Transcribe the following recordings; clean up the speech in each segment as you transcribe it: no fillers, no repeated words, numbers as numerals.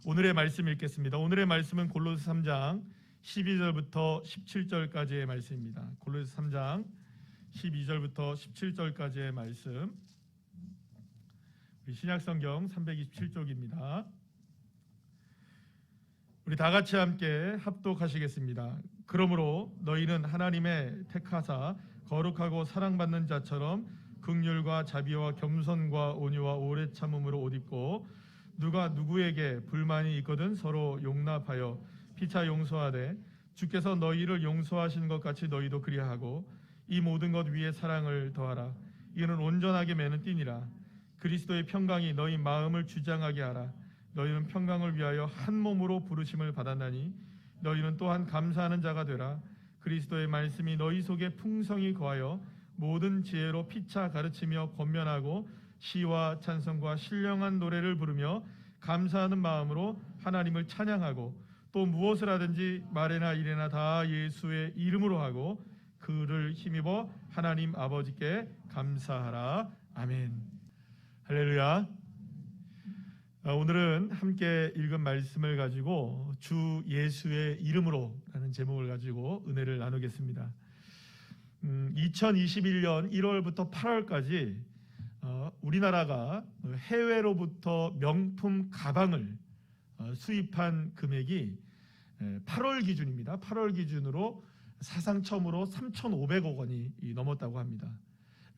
오늘의 말씀 읽겠습니다. 오늘의 말씀은 골로새 3장 12절부터 17절까지의 말씀입니다. 골로새 3장 12절부터 17절까지의 말씀, 우리 신약성경 327쪽입니다. 우리 다 같이 함께 합독하시겠습니다. 그러므로 너희는 하나님의 택하사 거룩하고 사랑받는 자처럼 긍휼과 자비와 겸손과 온유와 오래 참음으로 옷 입고, 누가 누구에게 불만이 있거든 서로 용납하여 피차 용서하되 주께서 너희를 용서하신 것 같이 너희도 그리하고 이 모든 것 위에 사랑을 더하라. 이는 온전하게 매는 띠니라. 그리스도의 평강이 너희 마음을 주장하게 하라. 너희는 평강을 위하여 한 몸으로 부르심을 받았나니 너희는 또한 감사하는 자가 되라. 그리스도의 말씀이 너희 속에 풍성히 거하여 모든 지혜로 피차 가르치며 권면하고 시와 찬송과 신령한 노래를 부르며 감사하는 마음으로 하나님을 찬양하고, 또 무엇을 하든지 말이나 일이나 다 예수의 이름으로 하고 그를 힘입어 하나님 아버지께 감사하라. 아멘. 할렐루야. 오늘은 함께 읽은 말씀을 가지고 주 예수의 이름으로 라는 제목을 가지고 은혜를 나누겠습니다. 2021년 1월부터 8월까지 우리나라가 해외로부터 명품 가방을 수입한 금액이 8월 기준입니다. 8월 기준으로 사상 처음으로 3,500억 원이 넘었다고 합니다.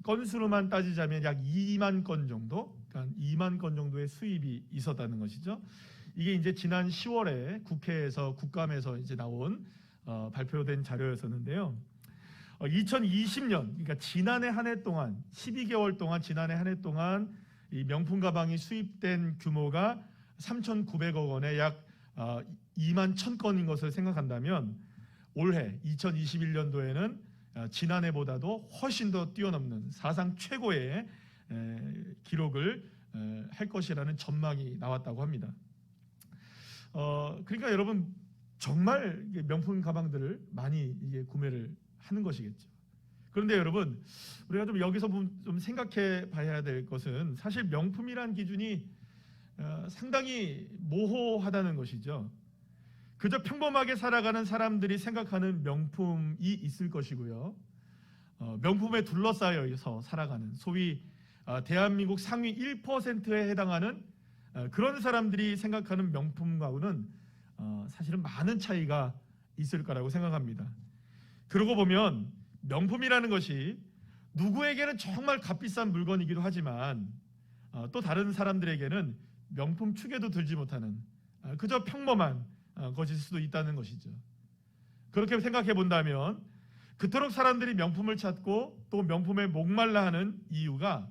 건수로만 따지자면 약 2만 건 정도, 그러니까 2만 건 정도의 수입이 있었다는 것이죠. 이게 이제 지난 10월에 국회에서 국감에서 이제 나온 발표된 자료였었는데요. 2020년, 그러니까 지난해 한 해 동안 12개월 동안 지난해 한 해 동안 이 명품 가방이 수입된 규모가 3,900억 원에 약 2만 1,000건인 것을 생각한다면 올해 2021년도에는 지난해보다도 훨씬 더 뛰어넘는 사상 최고의 기록을 할 것이라는 전망이 나왔다고 합니다. 그러니까 여러분 정말 명품 가방들을 많이 이게 구매를 하는 것이겠죠. 그런데 여러분, 우리가 좀 여기서 좀 생각해 봐야 될 것은 사실 명품이란 기준이 상당히 모호하다는 것이죠. 그저 평범하게 살아가는 사람들이 생각하는 명품이 있을 것이고요. 명품에 둘러싸여서 살아가는 소위 대한민국 상위 1%에 해당하는 그런 사람들이 생각하는 명품과는 사실은 많은 차이가 있을 거라고 생각합니다. 그러고 보면 명품이라는 것이 누구에게는 정말 값비싼 물건이기도 하지만 또 다른 사람들에게는 명품 축에도 들지 못하는 그저 평범한 것일 수도 있다는 것이죠. 그렇게 생각해 본다면 그토록 사람들이 명품을 찾고 또 명품에 목말라 하는 이유가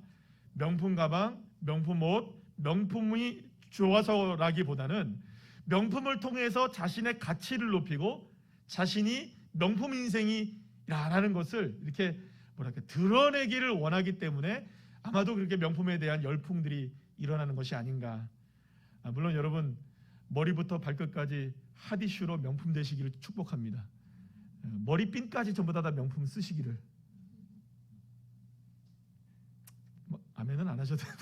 명품 가방, 명품 옷, 명품이 좋아서라기보다는 명품을 통해서 자신의 가치를 높이고 자신이 명품 인생이라는 것을 이렇게 드러내기를 원하기 때문에 아마도 그렇게 명품에 대한 열풍들이 일어나는 것이 아닌가. 물론 여러분 머리부터 발끝까지 핫 이슈로 명품 되시기를 축복합니다. 머리핀까지 전부 다 명품 쓰시기를. 아멘은 안 하셔도 돼요.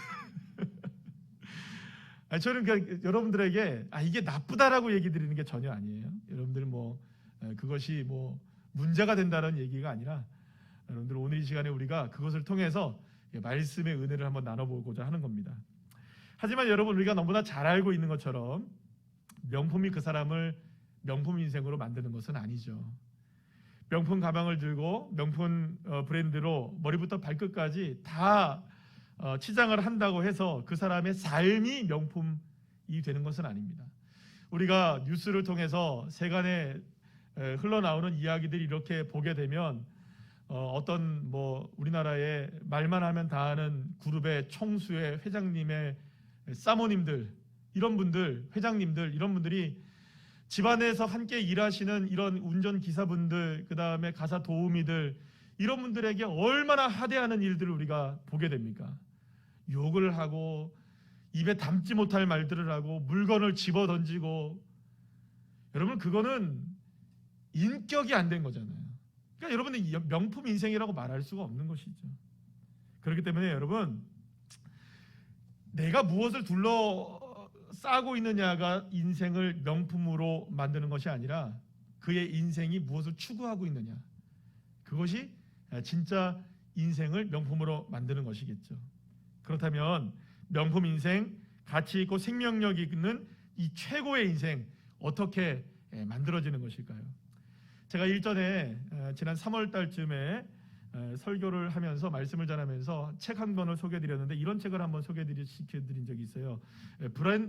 저는 그냥 여러분들에게 이게 나쁘다라고 얘기 드리는 게 전혀 아니에요. 여러분들 그것이 문제가 된다는 얘기가 아니라 여러분들 오늘 이 시간에 우리가 그것을 통해서 말씀의 은혜를 한번 나눠보고자 하는 겁니다. 하지만 여러분, 우리가 너무나 잘 알고 있는 것처럼 명품이 그 사람을 명품 인생으로 만드는 것은 아니죠. 명품 가방을 들고 명품 브랜드로 머리부터 발끝까지 다 치장을 한다고 해서 그 사람의 삶이 명품이 되는 것은 아닙니다. 우리가 뉴스를 통해서 세간에 흘러나오는 이야기들이 이렇게 보게 되면 어떤 우리나라의 말만 하면 다 아는 그룹의 총수의 회장님의 사모님들, 이런 분들, 회장님들, 이런 분들이 집안에서 함께 일하시는 이런 운전기사분들, 그 다음에 가사 도우미들, 이런 분들에게 얼마나 하대하는 일들을 우리가 보게 됩니까? 욕을 하고 입에 담지 못할 말들을 하고 물건을 집어 던지고. 여러분, 그거는 인격이 안 된 거잖아요. 그러니까 여러분은 명품 인생이라고 말할 수가 없는 것이죠. 그렇기 때문에 여러분, 내가 무엇을 싸고 있느냐가 인생을 명품으로 만드는 것이 아니라 그의 인생이 무엇을 추구하고 있느냐, 그것이 진짜 인생을 명품으로 만드는 것이겠죠. 그렇다면 명품 인생, 가치 있고 생명력 있는 이 최고의 인생 어떻게 만들어지는 것일까요? 제가 일전에 지난 3월 달쯤에 설교를 하면서 말씀을 전하면서 책 한 권을 소개해드렸는데, 이런 책을 한번 소개해드린 적이 있어요.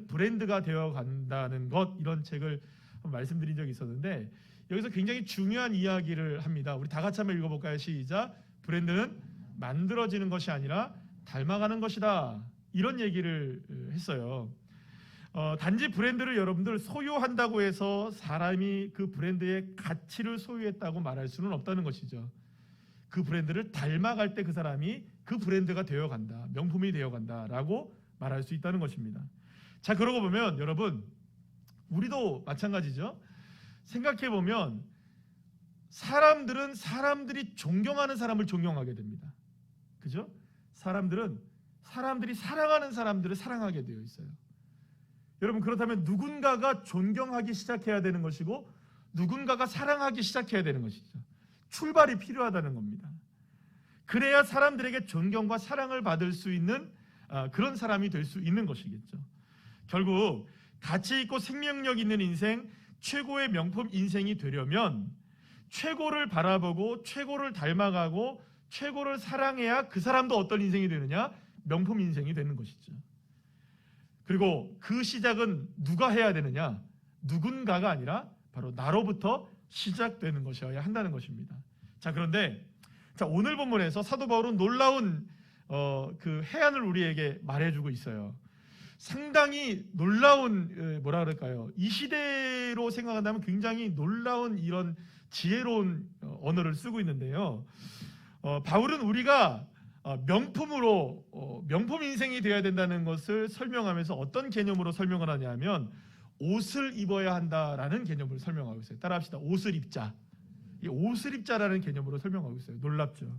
브랜드가 되어 간다는 것, 이런 책을 말씀드린 적이 있었는데, 여기서 굉장히 중요한 이야기를 합니다. 우리 다 같이 한번 읽어볼까요? 시작. 브랜드는 만들어지는 것이 아니라 닮아가는 것이다, 이런 얘기를 했어요. 단지 브랜드를 여러분들 소유한다고 해서 사람이 그 브랜드의 가치를 소유했다고 말할 수는 없다는 것이죠. 그 브랜드를 닮아갈 때 그 사람이 그 브랜드가 되어간다, 명품이 되어간다라고 말할 수 있다는 것입니다. 자, 그러고 보면 여러분, 우리도 마찬가지죠. 생각해 보면 사람들은 사람들이 존경하는 사람을 존경하게 됩니다. 그죠? 사람들이 사랑하는 사람들을 사랑하게 되어 있어요. 여러분, 그렇다면 누군가가 존경하기 시작해야 되는 것이고 누군가가 사랑하기 시작해야 되는 것이죠. 출발이 필요하다는 겁니다. 그래야 사람들에게 존경과 사랑을 받을 수 있는 그런 사람이 될 수 있는 것이겠죠. 결국 가치 있고 생명력 있는 인생, 최고의 명품 인생이 되려면 최고를 바라보고 최고를 닮아가고 최고를 사랑해야 그 사람도 어떤 인생이 되느냐? 명품 인생이 되는 것이죠. 그리고 그 시작은 누가 해야 되느냐? 누군가가 아니라 바로 나로부터 시작되는 것이어야 한다는 것입니다. 자, 그런데 오늘 본문에서 사도 바울은 놀라운 그 해안을 우리에게 말해주고 있어요. 상당히 놀라운, 뭐라 그럴까요? 이 시대로 생각한다면 굉장히 놀라운 이런 지혜로운 언어를 쓰고 있는데요. 바울은 우리가 명품으로 명품 인생이 되어야 된다는 것을 설명하면서 어떤 개념으로 설명을 하냐면 옷을 입어야 한다라는 개념을 설명하고 있어요. 따라합시다. 옷을 입자. 이 옷을 입자라는 개념으로 설명하고 있어요. 놀랍죠?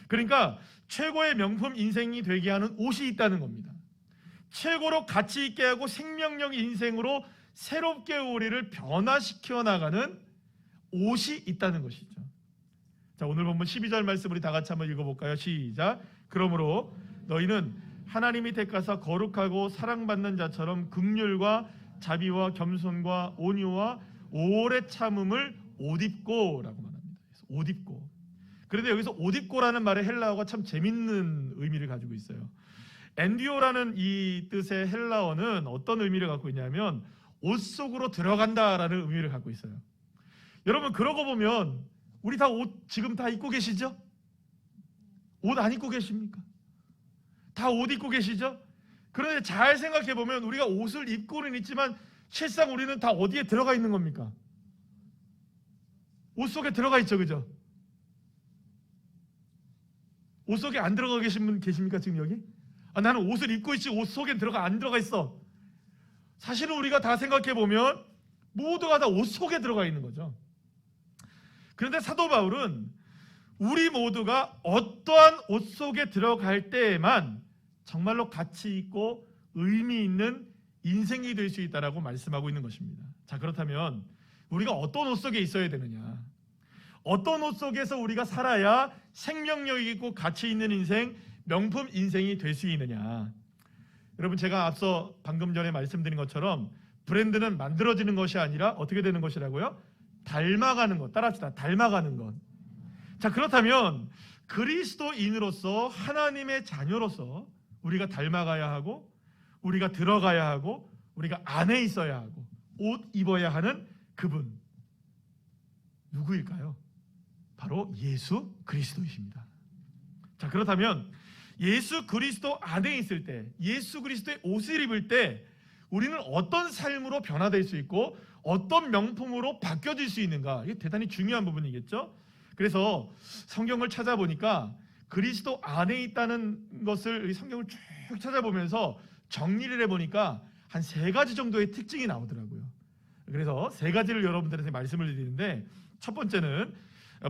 그러니까 최고의 명품 인생이 되게 하는 옷이 있다는 겁니다. 최고로 가치 있게 하고 생명력 인생으로 새롭게 우리를 변화시켜 나가는 옷이 있다는 것이죠. 자, 오늘 본문 12절 말씀 우리 다 같이 한번 읽어볼까요? 시작. 그러므로 너희는 하나님이 택하사 거룩하고 사랑받는 자처럼 긍휼과 자비와 겸손과 온유와 오래 참음을 옷 입고라고 말합니다. 옷 입고. 그런데 여기서 옷 입고라는 말의 헬라어가 참 재밌는 의미를 가지고 있어요. 엔디오라는 이 뜻의 헬라어는 어떤 의미를 갖고 있냐면 옷 속으로 들어간다라는 의미를 갖고 있어요. 여러분, 그러고 보면 우리 다 옷 지금 다 입고 계시죠? 옷 안 입고 계십니까? 다 옷 입고 계시죠? 그런데 잘 생각해 보면 우리가 옷을 입고는 있지만 실상 우리는 다 어디에 들어가 있는 겁니까? 옷 속에 들어가 있죠, 그죠? 옷 속에 안 들어가 계신 분 계십니까, 지금 여기? 나는 옷을 입고 있지 옷 속에 안 들어가 있어. 사실은 우리가 다 생각해 보면 모두가 다 옷 속에 들어가 있는 거죠. 그런데 사도 바울은 우리 모두가 어떠한 옷 속에 들어갈 때에만 정말로 가치 있고 의미 있는 인생이 될 수 있다라고 말씀하고 있는 것입니다. 자, 그렇다면 우리가 어떤 옷 속에 있어야 되느냐? 어떤 옷 속에서 우리가 살아야 생명력 있고 가치 있는 인생, 명품 인생이 될 수 있느냐? 여러분, 제가 앞서 방금 전에 말씀드린 것처럼 브랜드는 만들어지는 것이 아니라 어떻게 되는 것이라고요? 닮아가는 것. 따라합시다. 닮아가는 것. 자, 그렇다면 그리스도인으로서 하나님의 자녀로서 우리가 닮아가야 하고 우리가 들어가야 하고 우리가 안에 있어야 하고 옷 입어야 하는 그분 누구일까요? 바로 예수 그리스도이십니다. 자, 그렇다면 예수 그리스도 안에 있을 때, 예수 그리스도의 옷을 입을 때 우리는 어떤 삶으로 변화될 수 있고 어떤 명품으로 바뀌어질 수 있는가? 이게 대단히 중요한 부분이겠죠. 그래서 성경을 찾아보니까 그리스도 안에 있다는 것을 성경을 쭉 찾아보면서 정리를 해보니까 한 3가지 정도의 특징이 나오더라고요. 그래서 3가지를 여러분들한테 말씀을 드리는데, 첫 번째는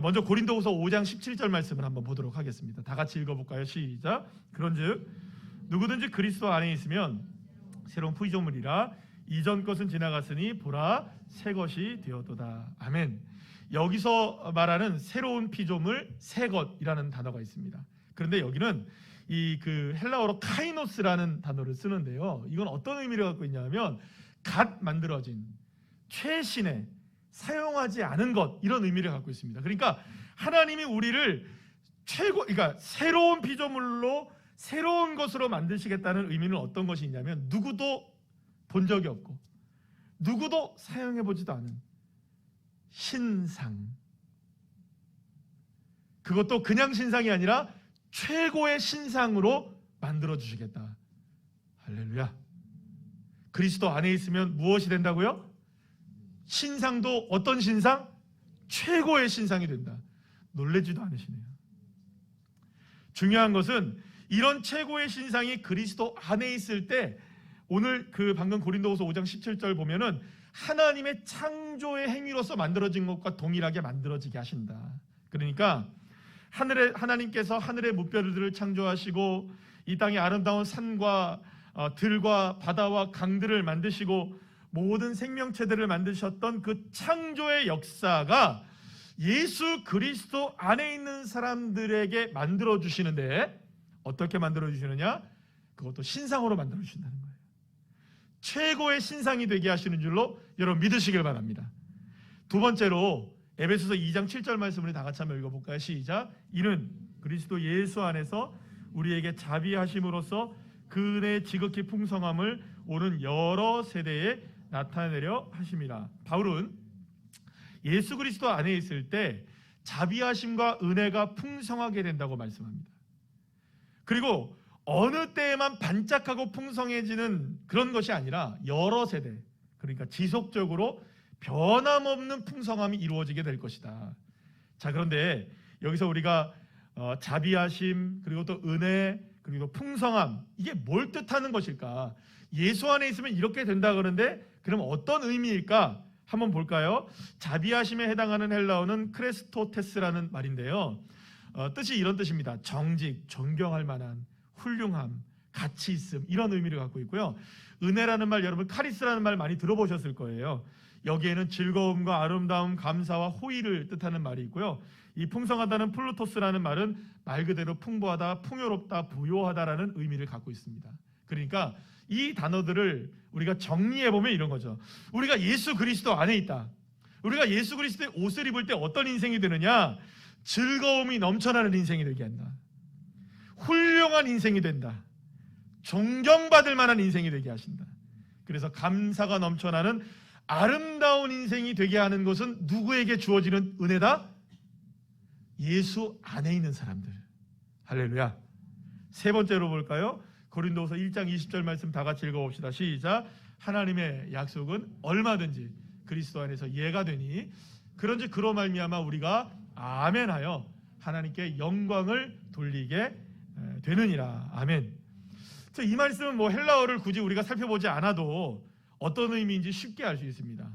먼저 고린도후서 5장 17절 말씀을 한번 보도록 하겠습니다. 다 같이 읽어볼까요? 시작. 그런즉 누구든지 그리스도 안에 있으면 새로운 피조물이라 이전 것은 지나갔으니 보라 새 것이 되었도다. 아멘. 여기서 말하는 새로운 피조물, 새 것이라는 단어가 있습니다. 그런데 여기는 그 헬라어로 카이노스라는 단어를 쓰는데요. 이건 어떤 의미를 갖고 있냐면 갓 만들어진 최신의 사용하지 않은 것, 이런 의미를 갖고 있습니다. 그러니까 하나님이 우리를 그러니까 새로운 피조물로 새로운 것으로 만드시겠다는 의미는 어떤 것이 있냐면 누구도 본 적이 없고 누구도 사용해 보지도 않은 신상, 그것도 그냥 신상이 아니라 최고의 신상으로 만들어 주시겠다. 할렐루야. 그리스도 안에 있으면 무엇이 된다고요? 신상도 어떤 신상? 최고의 신상이 된다. 놀라지도 않으시네요. 중요한 것은 이런 최고의 신상이 그리스도 안에 있을 때, 오늘 그 방금 고린도후서 5장 17절 보면은 하나님의 창조의 행위로서 만들어진 것과 동일하게 만들어지게 하신다. 그러니까 하나님께서 하늘의 무별들을 창조하시고 이 땅의 아름다운 산과 들과 바다와 강들을 만드시고 모든 생명체들을 만드셨던 그 창조의 역사가 예수 그리스도 안에 있는 사람들에게 만들어 주시는데, 어떻게 만들어 주시느냐? 그것도 신상으로 만들어 주신다는 거예요. 최고의 신상이 되게 하시는 줄로 여러분 믿으시길 바랍니다. 두 번째로 에베소서 2장 7절 말씀을 다 같이 한번 읽어볼까요? 시작. 이는 그리스도 예수 안에서 우리에게 자비하심으로써 그 은혜의 지극히 풍성함을 오는 여러 세대에 나타내려 하심이라. 바울은 예수 그리스도 안에 있을 때 자비하심과 은혜가 풍성하게 된다고 말씀합니다. 그리고 어느 때에만 반짝하고 풍성해지는 그런 것이 아니라 여러 세대, 그러니까 지속적으로 변함없는 풍성함이 이루어지게 될 것이다. 자, 그런데 여기서 우리가 자비하심, 그리고 또 은혜, 그리고 또 풍성함, 이게 뭘 뜻하는 것일까? 예수 안에 있으면 이렇게 된다 그러는데 그럼 어떤 의미일까? 한번 볼까요? 자비하심에 해당하는 헬라어는 크레스토테스라는 말인데요. 뜻이 이런 뜻입니다. 정직, 존경할 만한, 훌륭함, 가치 있음, 이런 의미를 갖고 있고요. 은혜라는 말, 여러분 카리스라는 말 많이 들어보셨을 거예요. 여기에는 즐거움과 아름다움, 감사와 호의를 뜻하는 말이 있고요. 이 풍성하다는 플루토스라는 말은 말 그대로 풍부하다, 풍요롭다, 부요하다라는 의미를 갖고 있습니다. 그러니까 이 단어들을 우리가 정리해보면 이런 거죠. 우리가 예수 그리스도 안에 있다. 우리가 예수 그리스도의 옷을 입을 때 어떤 인생이 되느냐? 즐거움이 넘쳐나는 인생이 되게 한다. 훌륭한 인생이 된다. 존경받을 만한 인생이 되게 하신다. 그래서 감사가 넘쳐나는 아름다운 인생이 되게 하는 것은 누구에게 주어지는 은혜다? 예수 안에 있는 사람들. 할렐루야. 세 번째로 볼까요? 고린도후서 1장 20절 말씀 다 같이 읽어봅시다. 시작. 하나님의 약속은 얼마든지 그리스도 안에서 예가 되니 그런즉 그로 말미암아 우리가 아멘하여 하나님께 영광을 돌리게 되느니라. 아멘. 이 말씀은 뭐 헬라어를 굳이 우리가 살펴보지 않아도 어떤 의미인지 쉽게 알 수 있습니다.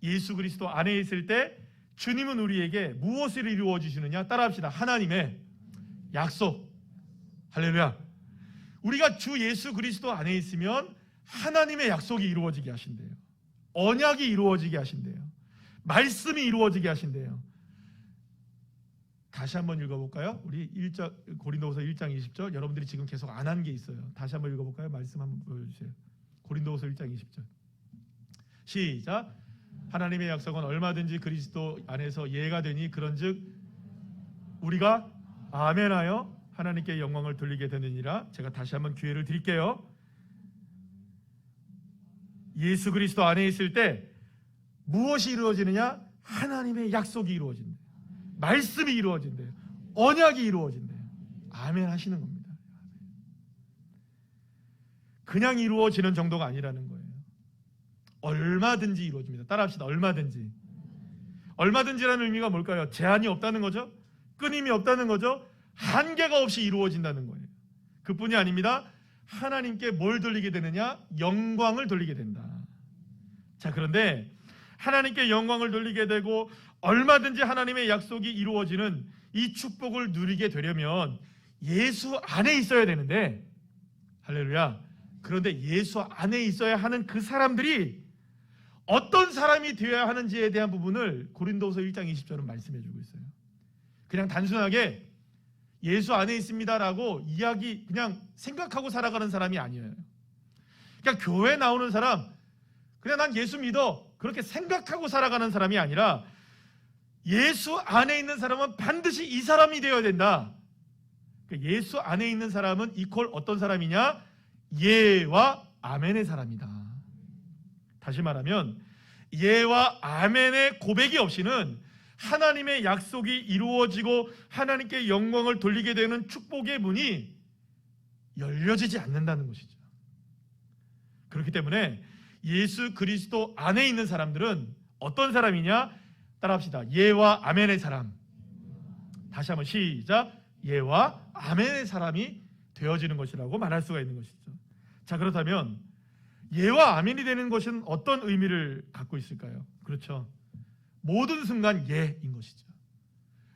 예수 그리스도 안에 있을 때 주님은 우리에게 무엇을 이루어 주시느냐? 따라합시다. 하나님의 약속. 할렐루야. 우리가 주 예수 그리스도 안에 있으면 하나님의 약속이 이루어지게 하신대요. 언약이 이루어지게 하신대요. 말씀이 이루어지게 하신대요. 다시 한번 읽어볼까요? 우리 고린도후서 1장 20절. 여러분들이 지금 계속 안 한 게 있어요. 다시 한번 읽어볼까요? 말씀 한번 보여주세요. 고린도후서 1장 20절. 시작. 하나님의 약속은 얼마든지 그리스도 안에서 예가 되니 그런즉 우리가 아멘하여 하나님께 영광을 돌리게 되느니라. 제가 다시 한번 기회를 드릴게요. 예수 그리스도 안에 있을 때 무엇이 이루어지느냐? 하나님의 약속이 이루어진대요. 말씀이 이루어진대요. 언약이 이루어진대요. 아멘 하시는 겁니다. 그냥 이루어지는 정도가 아니라는 거예요. 얼마든지 이루어집니다. 따라합시다. 얼마든지. 얼마든지라는 의미가 뭘까요? 제한이 없다는 거죠. 끊임이 없다는 거죠. 한계가 없이 이루어진다는 거예요. 그뿐이 아닙니다. 하나님께 뭘 돌리게 되느냐? 영광을 돌리게 된다. 자, 그런데 하나님께 영광을 돌리게 되고 얼마든지 하나님의 약속이 이루어지는 이 축복을 누리게 되려면 예수 안에 있어야 되는데, 할렐루야, 그런데 예수 안에 있어야 하는 그 사람들이 어떤 사람이 되어야 하는지에 대한 부분을 고린도서 1장 20절은 말씀해 주고 있어요. 그냥 단순하게 예수 안에 있습니다라고 이야기 그냥 생각하고 살아가는 사람이 아니에요. 그러니까 교회 나오는 사람, 그냥 난 예수 믿어 그렇게 생각하고 살아가는 사람이 아니라 예수 안에 있는 사람은 반드시 이 사람이 되어야 된다. 그러니까 예수 안에 있는 사람은 이퀄 어떤 사람이냐? 예와 아멘의 사람이다. 다시 말하면 예와 아멘의 고백이 없이는 하나님의 약속이 이루어지고 하나님께 영광을 돌리게 되는 축복의 문이 열려지지 않는다는 것이죠. 그렇기 때문에 예수 그리스도 안에 있는 사람들은 어떤 사람이냐? 따라합시다. 예와 아멘의 사람. 다시 한번 시작. 예와 아멘의 사람이 되어지는 것이라고 말할 수가 있는 것이죠. 자, 그렇다면 예와 아멘이 되는 것은 어떤 의미를 갖고 있을까요? 그렇죠. 모든 순간 예인 것이죠.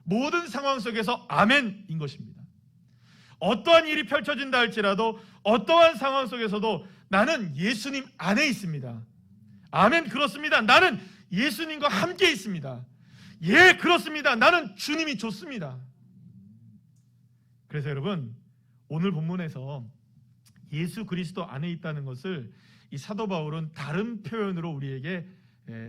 모든 상황 속에서 아멘인 것입니다. 어떠한 일이 펼쳐진다 할지라도 어떠한 상황 속에서도 나는 예수님 안에 있습니다. 아멘, 그렇습니다. 나는 예수님과 함께 있습니다. 예, 그렇습니다. 나는 주님이 좋습니다. 그래서 여러분, 오늘 본문에서 예수 그리스도 안에 있다는 것을 이 사도 바울은 다른 표현으로 우리에게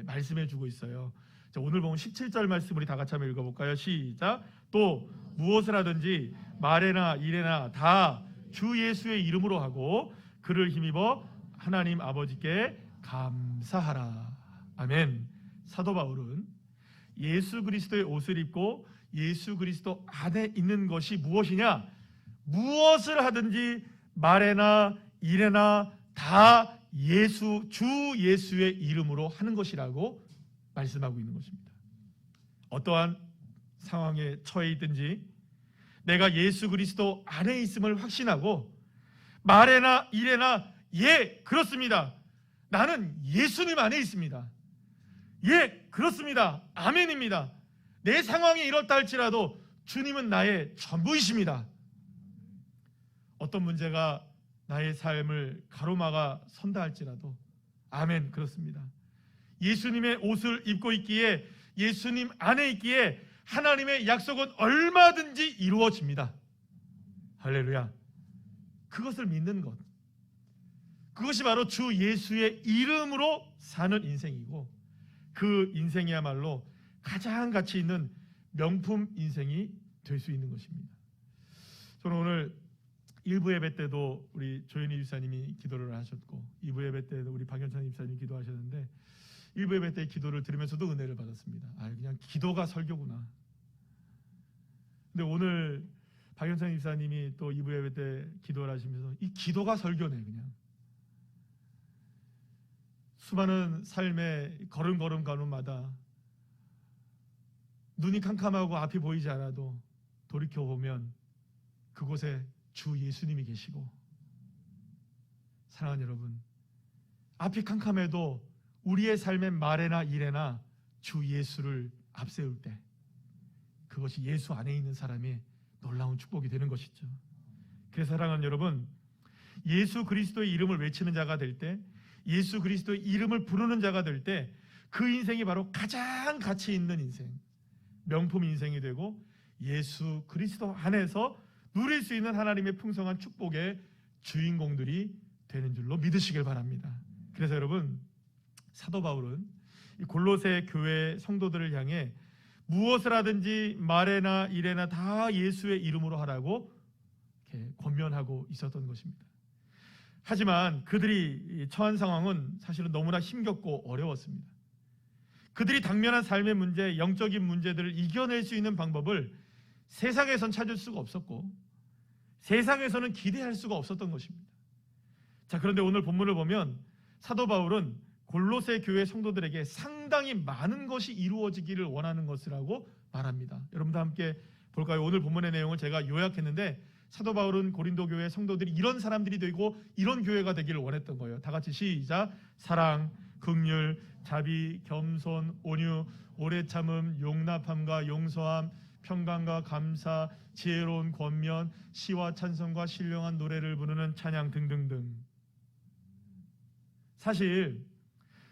말씀해 주고 있어요. 자, 오늘 보면 17절 말씀 우리 다 같이 한번 읽어볼까요? 시작. 또 무엇을 하든지 말에나 일에나 다 주 예수의 이름으로 하고 그를 힘입어 하나님 아버지께 감사하라. 아멘. 사도 바울은 예수 그리스도의 옷을 입고 예수 그리스도 안에 있는 것이 무엇이냐? 무엇을 하든지 말에나 일에나 다 주 예수의 이름으로 하는 것이라고 말씀하고 있는 것입니다. 어떠한 상황에 처해 있든지 내가 예수 그리스도 안에 있음을 확신하고 말에나 일에나 예, 그렇습니다. 나는 예수님 안에 있습니다. 예, 그렇습니다. 아멘입니다. 내 상황이 이렇다 할지라도 주님은 나의 전부이십니다. 어떤 문제가 나의 삶을 가로막아 선다 할지라도 아멘, 그렇습니다. 예수님의 옷을 입고 있기에 예수님 안에 있기에 하나님의 약속은 얼마든지 이루어집니다. 할렐루야. 그것을 믿는 것, 그것이 바로 주 예수의 이름으로 사는 인생이고 그 인생이야말로 가장 가치 있는 명품 인생이 될 수 있는 것입니다. 저는 오늘 1부 예배 때도 우리 조현희 집사님이 기도를 하셨고 2부 예배 때도 우리 박연찬 집사님이 기도하셨는데 1부 예배 때 기도를 들으면서도 은혜를 받았습니다. 그냥 기도가 설교구나. 근데 오늘 박연찬 집사님이 또 2부 예배 때 기도를 하시면서 이 기도가 설교네. 그냥 수많은 삶의 걸음걸음 가는마다 눈이 캄캄하고 앞이 보이지 않아도 돌이켜보면 그곳에 주 예수님이 계시고, 사랑하는 여러분, 앞이 캄캄해도 우리의 삶의 말에나 일에나 주 예수를 앞세울 때 그것이 예수 안에 있는 사람의 놀라운 축복이 되는 것이죠. 그래서 사랑하는 여러분, 예수 그리스도의 이름을 외치는 자가 될 때, 예수 그리스도의 이름을 부르는 자가 될 때 그 인생이 바로 가장 가치 있는 인생, 명품 인생이 되고 예수 그리스도 안에서 누릴 수 있는 하나님의 풍성한 축복의 주인공들이 되는 줄로 믿으시길 바랍니다. 그래서 여러분, 사도 바울은 이 골로새 교회 성도들을 향해 무엇을 하든지 말에나 일에나 다 예수의 이름으로 하라고 이렇게 권면하고 있었던 것입니다. 하지만 그들이 처한 상황은 사실은 너무나 힘겹고 어려웠습니다. 그들이 당면한 삶의 문제, 영적인 문제들을 이겨낼 수 있는 방법을 세상에선 찾을 수가 없었고 세상에서는 기대할 수가 없었던 것입니다. 자, 그런데 오늘 본문을 보면 사도 바울은 골로새 교회 성도들에게 상당히 많은 것이 이루어지기를 원하는 것이라고 말합니다. 여러분도 함께 볼까요? 오늘 본문의 내용을 제가 요약했는데 사도 바울은 고린도 교회 성도들이 이런 사람들이 되고 이런 교회가 되기를 원했던 거예요. 다 같이 시작. 사랑, 긍휼, 자비, 겸손, 온유, 오래 참음, 용납함과 용서함, 평강과 감사, 지혜로운 권면, 시와 찬송과 신령한 노래를 부르는 찬양 등등등. 사실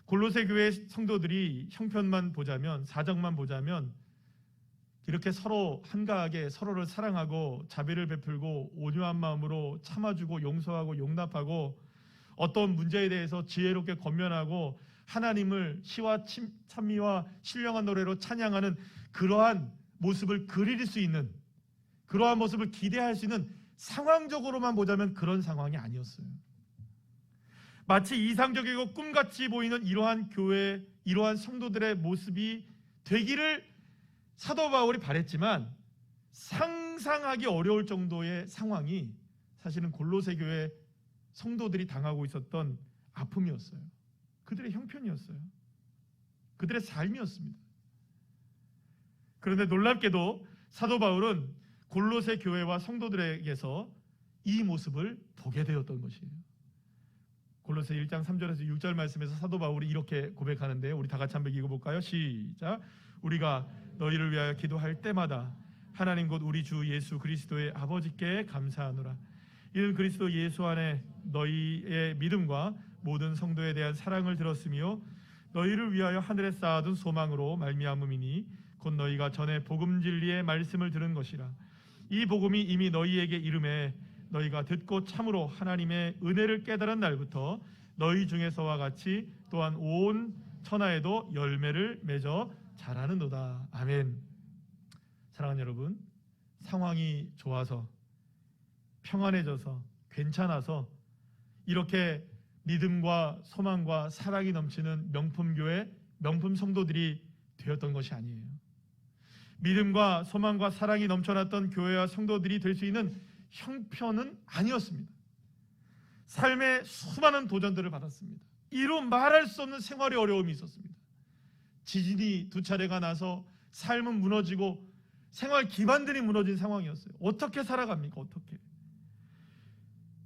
골로새 교회 성도들이 형편만 보자면, 사정만 보자면 이렇게 서로 한가하게 서로를 사랑하고 자비를 베풀고 온유한 마음으로 참아주고 용서하고 용납하고 어떤 문제에 대해서 지혜롭게 권면하고 하나님을 시와 찬미와 신령한 노래로 찬양하는 그러한 모습을 그릴 수 있는, 그러한 모습을 기대할 수 있는 상황적으로만 보자면 그런 상황이 아니었어요. 마치 이상적이고 꿈같이 보이는 이러한 교회, 이러한 성도들의 모습이 되기를 사도 바울이 바랬지만 상상하기 어려울 정도의 상황이 사실은 골로새 교회 성도들이 당하고 있었던 아픔이었어요. 그들의 형편이었어요. 그들의 삶이었습니다. 그런데 놀랍게도 사도 바울은 골로새 교회와 성도들에게서 이 모습을 보게 되었던 것이에요. 골로새 1장 3절에서 6절 말씀에서 사도 바울이 이렇게 고백하는데요. 우리 다 같이 한번 읽어볼까요? 시작. 우리가 너희를 위하여 기도할 때마다 하나님 곧 우리 주 예수 그리스도의 아버지께 감사하노라. 이는 그리스도 예수 안에 너희의 믿음과 모든 성도에 대한 사랑을 들었으며 너희를 위하여 하늘에 쌓아둔 소망으로 말미암음이니 곧 너희가 전에 복음 진리의 말씀을 들은 것이라. 이 복음이 이미 너희에게 이름에 너희가 듣고 참으로 하나님의 은혜를 깨달은 날부터 너희 중에서와 같이 또한 온 천하에도 열매를 맺어 자라는도다. 아멘. 사랑하는 여러분, 상황이 좋아서 평안해져서 괜찮아서 이렇게 믿음과 소망과 사랑이 넘치는 명품교회, 명품 성도들이 되었던 것이 아니에요. 믿음과 소망과 사랑이 넘쳐났던 교회와 성도들이 될 수 있는 형편은 아니었습니다. 삶의 수많은 도전들을 받았습니다. 이루 말할 수 없는 생활의 어려움이 있었습니다. 지진이 2차례가 나서 삶은 무너지고 생활 기반들이 무너진 상황이었어요. 어떻게 살아갑니까? 어떻게?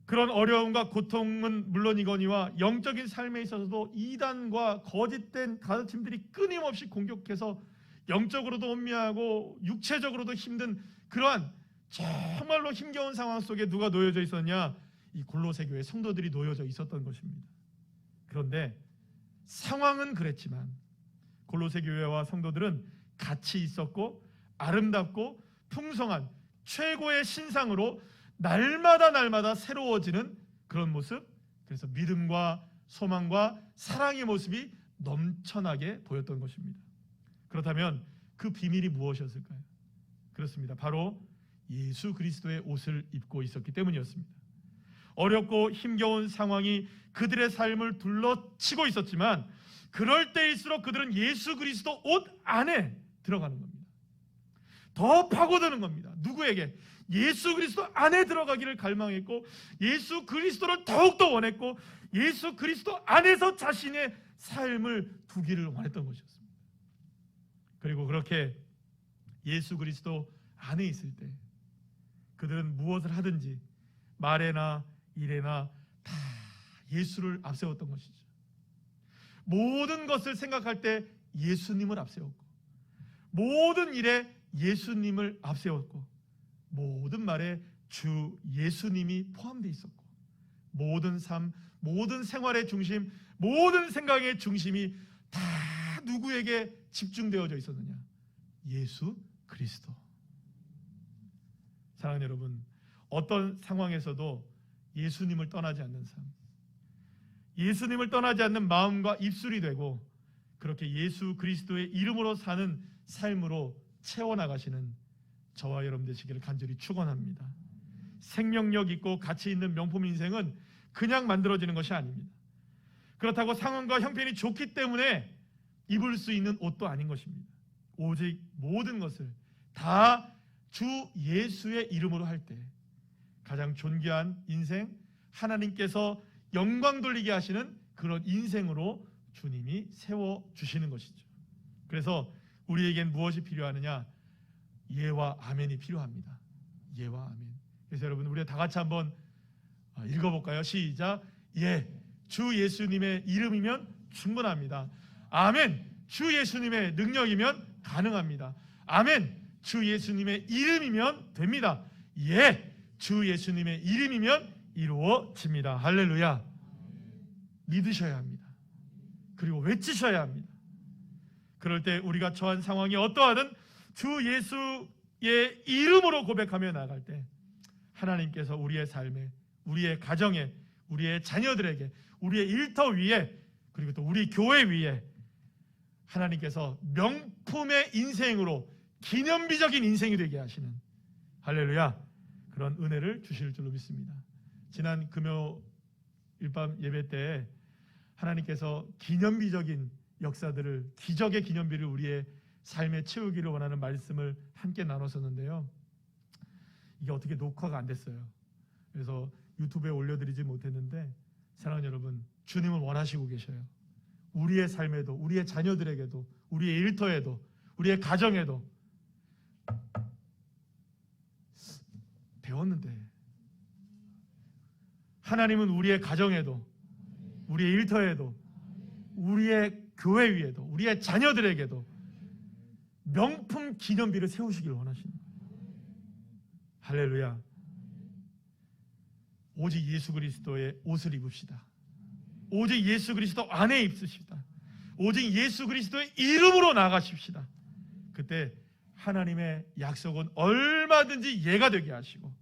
그런 어려움과 고통은 물론이거니와 영적인 삶에 있어서도 이단과 거짓된 가르침들이 끊임없이 공격해서 영적으로도 혼미하고 육체적으로도 힘든 그러한 정말로 힘겨운 상황 속에 누가 놓여져 있었냐? 이 골로새 교회 성도들이 놓여져 있었던 것입니다. 그런데 상황은 그랬지만 골로새 교회와 성도들은 같이 있었고 아름답고 풍성한 최고의 신상으로 날마다 새로워지는 그런 모습, 그래서 믿음과 소망과 사랑의 모습이 넘쳐나게 보였던 것입니다. 그렇다면 그 비밀이 무엇이었을까요? 그렇습니다. 바로 예수 그리스도의 옷을 입고 있었기 때문이었습니다. 어렵고 힘겨운 상황이 그들의 삶을 둘러치고 있었지만 그럴 때일수록 그들은 예수 그리스도 옷 안에 들어가는 겁니다. 더 파고드는 겁니다. 누구에게? 예수 그리스도 안에 들어가기를 갈망했고 예수 그리스도를 더욱더 원했고 예수 그리스도 안에서 자신의 삶을 두기를 원했던 것이었습니다. 그리고 그렇게 예수 그리스도 안에 있을 때 그들은 무엇을 하든지 말에나 일에나 다 예수를 앞세웠던 것이죠. 모든 것을 생각할 때 예수님을 앞세웠고 모든 일에 예수님을 앞세웠고 모든 말에 주 예수님이 포함되어 있었고 모든 삶, 모든 생활의 중심, 모든 생각의 중심이 다 누구에게 집중되어져 있었느냐? 예수 그리스도. 사랑하는 여러분, 어떤 상황에서도 예수님을 떠나지 않는 삶, 예수님을 떠나지 않는 마음과 입술이 되고 그렇게 예수 그리스도의 이름으로 사는 삶으로 채워나가시는 저와 여러분 되시기를 간절히 축원합니다. 생명력 있고 가치 있는 명품 인생은 그냥 만들어지는 것이 아닙니다. 그렇다고 상황과 형편이 좋기 때문에 입을 수 있는 옷도 아닌 것입니다. 오직 모든 것을 다 주 예수의 이름으로 할 때 가장 존귀한 인생, 하나님께서 영광 돌리게 하시는 그런 인생으로 주님이 세워주시는 것이죠. 그래서 우리에겐 무엇이 필요하느냐? 예와 아멘이 필요합니다. 예와 아멘. 그래서 여러분 우리 다 같이 한번 읽어볼까요? 시작. 예, 주 예수님의 이름이면 충분합니다. 아멘. 주 예수님의 능력이면 가능합니다. 아멘. 주 예수님의 이름이면 됩니다. 예, 주 예수님의 이름이면 이루어집니다. 할렐루야. 믿으셔야 합니다. 그리고 외치셔야 합니다. 그럴 때 우리가 처한 상황이 어떠하든 주 예수의 이름으로 고백하며 나갈 때 하나님께서 우리의 삶에, 우리의 가정에, 우리의 자녀들에게, 우리의 일터 위에, 그리고 또 우리 교회 위에 하나님께서 명품의 인생으로 기념비적인 인생이 되게 하시는, 할렐루야, 그런 은혜를 주실 줄로 믿습니다. 지난 금요일 밤 예배 때 하나님께서 기념비적인 역사들을, 기적의 기념비를 우리의 삶에 채우기를 원하는 말씀을 함께 나눴었는데요. 이게 어떻게 녹화가 안 됐어요. 그래서 유튜브에 올려드리지 못했는데, 사랑하는 여러분, 주님은 원하시고 계셔요. 우리의 삶에도, 우리의 자녀들에게도, 우리의 일터에도, 우리의 가정에도. 배웠는데 하나님은 우리의 가정에도, 우리의 일터에도, 우리의 교회 위에도, 우리의 자녀들에게도 명품 기념비를 세우시길 원하십니다. 할렐루야. 오직 예수 그리스도의 옷을 입읍시다. 오직 예수 그리스도 안에 입으십시다. 오직 예수 그리스도의 이름으로 나가십시다. 그때 하나님의 약속은 얼마든지 예가 되게 하시고,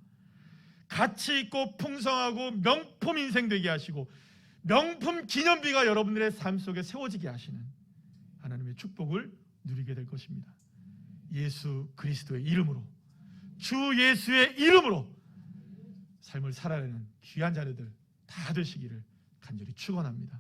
가치 있고 풍성하고 명품 인생 되게 하시고, 명품 기념비가 여러분들의 삶 속에 세워지게 하시는 하나님의 축복을 누리게 될 것입니다. 예수 그리스도의 이름으로, 주 예수의 이름으로 삶을 살아내는 귀한 자녀들 다 되시기를 간절히 축원합니다.